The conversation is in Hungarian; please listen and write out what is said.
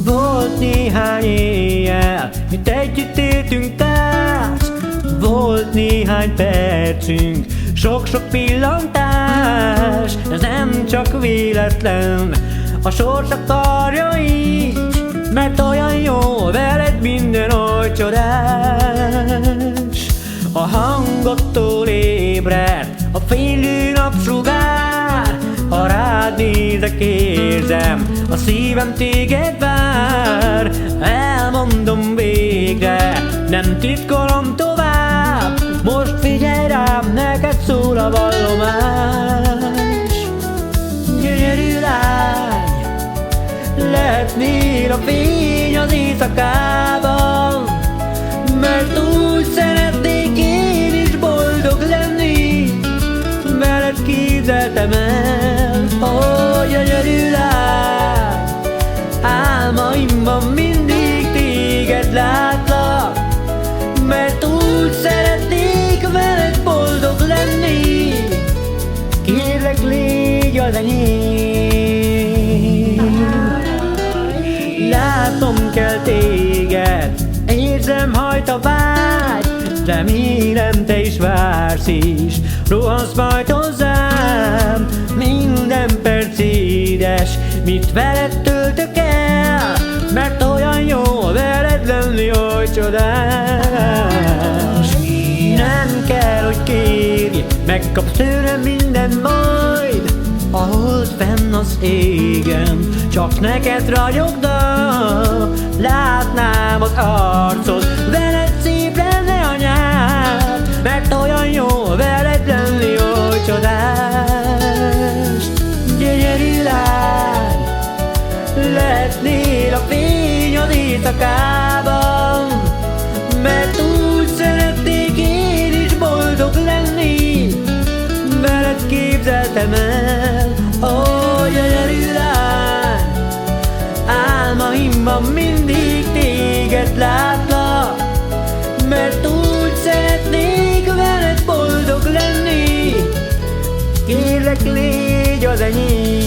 Volt néhány éjjel, mit együtt éltünk társ. Volt néhány percünk, sok-sok pillantás. Ez nem csak véletlen, a sors akarja így, mert olyan jó veled minden oly csodás. A hangodtól ébred a fénylő napsugár. Ha rád nézek, érzem, a szívem téged vár. Elmondom végre, nem titkolom tovább. Most figyelj rám, neked szól a vallomás. Gyönyörű lány, lehetnél a fény az éjszakában, mert úgy szeretnék én is boldog lenni. Veled képzeltem el, ó, gyönyörű lány. Álmaimban mindig téged látlak, mert úgy szeretnék veled boldog lenni. Kérlek, légy az enyém. Látnom kell téged, érzem hajt a vágy. Remélem te is vársz is, rohansz majd hozzám. Minden perc édes, mit veled töltök el, mert olyan jó veled lenni, oly csodás. Nem kell, hogy kérj, megkapsz tőlem mindent majd. A hold fenn az égen, csak neked ragyogna. Látnám az arcod, veled szép lenne a nyár, mert olyan jó veled lenni, oly csodás. Gyönyörű lány, lehetnél a fény az éjszakában, mert úgy szeretnék én is boldog lenni. Veled képzeltem el, ó, gyönyörű lány. Álmaimban mindig téged látlak, mert úgy szeretnék veled boldog lenni. Kérlek, légy az enyém.